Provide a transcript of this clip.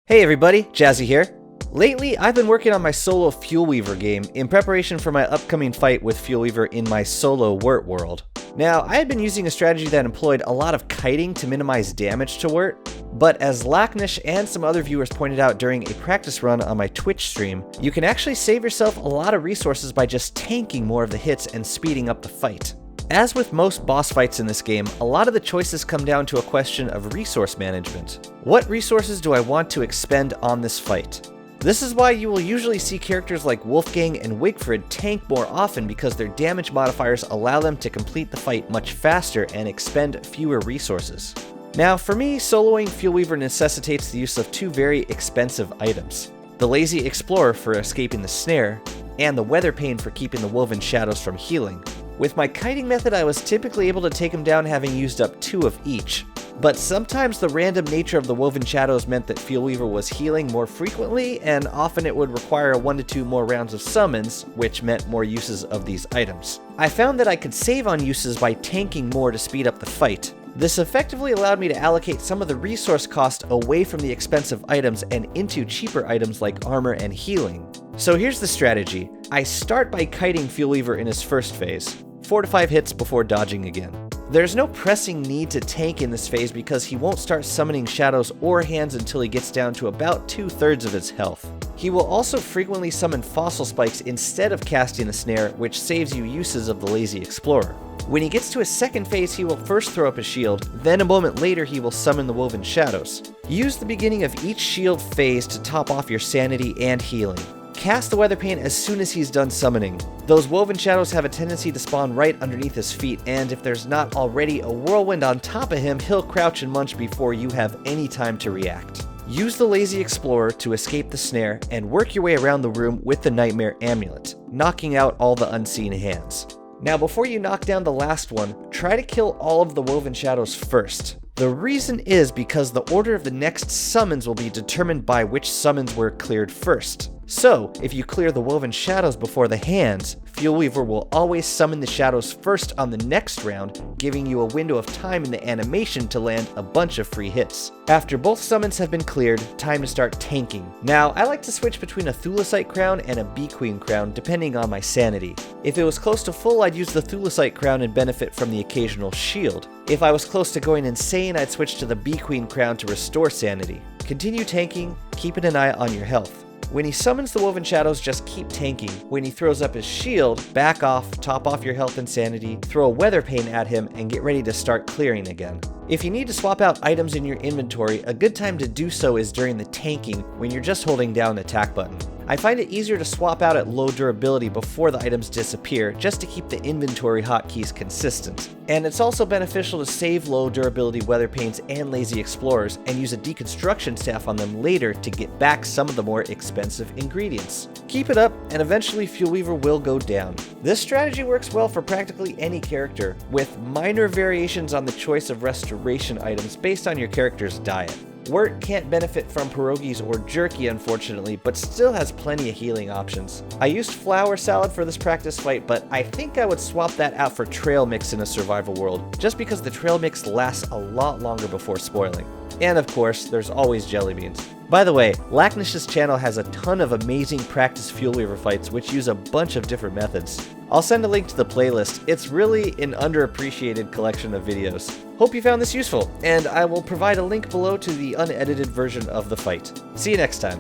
Hey everybody, Jazzy here. Lately, I've been working on my solo Fuelweaver game in preparation for my upcoming fight with Fuelweaver in my solo Wirt world. Now, I had been using a strategy that employed a lot of kiting to minimize damage to Wirt, but as Lacknish and some other viewers pointed out during a practice run on my Twitch stream, you can actually save yourself a lot of resources by just tanking more of the hits and speeding up the fight. As with most boss fights in this game, a lot of the choices come down to a question of resource management. What resources do I want to expend on this fight? This is why you will usually see characters like Wolfgang and Wigfrid tank more often, because their damage modifiers allow them to complete the fight much faster and expend fewer resources. Now for me, soloing Fuelweaver necessitates the use of two very expensive items. The Lazy Explorer for escaping the snare, and the Weather Pane for keeping the Woven Shadows from healing. With my kiting method, I was typically able to take him down having used up 2 of each, but sometimes the random nature of the Woven Shadows meant that Fuelweaver was healing more frequently, and often it would require 1 to 2 more rounds of summons, which meant more uses of these items. I found that I could save on uses by tanking more to speed up the fight. This effectively allowed me to allocate some of the resource cost away from the expensive items and into cheaper items like armor and healing. So here's the strategy. I start by kiting Fuelweaver in his first phase, 4 to 5 hits before dodging again. There's no pressing need to tank in this phase because he won't start summoning shadows or hands until he gets down to about 2/3 of his health. He will also frequently summon fossil spikes instead of casting the snare, which saves you uses of the Lazy Explorer. When he gets to his second phase, he will first throw up a shield, then a moment later he will summon the Woven Shadows. Use the beginning of each shield phase to top off your sanity and healing. Cast the Weather Pane as soon as he's done summoning. Those Woven Shadows have a tendency to spawn right underneath his feet, and if there's not already a whirlwind on top of him, he'll crouch and munch before you have any time to react. Use the Lazy Explorer to escape the snare, and work your way around the room with the Nightmare Amulet, knocking out all the unseen hands. Now before you knock down the last one, try to kill all of the Woven Shadows first. The reason is because the order of the next summons will be determined by which summons were cleared first. So, if you clear the Woven Shadows before the hands, Fuelweaver will always summon the shadows first on the next round, giving you a window of time in the animation to land a bunch of free hits. After both summons have been cleared, time to start tanking. Now, I like to switch between a Thulecite crown and a Bee Queen crown depending on my sanity. If it was close to full, I'd use the Thulecite crown and benefit from the occasional shield. If I was close to going insane, I'd switch to the Bee Queen crown to restore sanity. Continue tanking, keeping an eye on your health. When he summons the Woven Shadows, just keep tanking. When he throws up his shield, back off, top off your health and sanity, throw a Weather Pane at him, and get ready to start clearing again. If you need to swap out items in your inventory, a good time to do so is during the tanking when you're just holding down the attack button. I find it easier to swap out at low durability before the items disappear, just to keep the inventory hotkeys consistent. And it's also beneficial to save low durability Weather Panes and Lazy Explorers and use a deconstruction staff on them later to get back some of the more expensive ingredients. Keep it up, and eventually Fuelweaver will go down. This strategy works well for practically any character, with minor variations on the choice of restoration items based on your character's diet. Wirt can't benefit from pierogies or jerky unfortunately, but still has plenty of healing options. I used flour salad for this practice fight, but I think I would swap that out for trail mix in a survival world, just because the trail mix lasts a lot longer before spoiling. And of course, there's always jelly beans. By the way, Lacknish's channel has a ton of amazing practice Fuelweaver fights which use a bunch of different methods. I'll send a link to the playlist. It's really an underappreciated collection of videos. Hope you found this useful, and I will provide a link below to the unedited version of the fight. See you next time.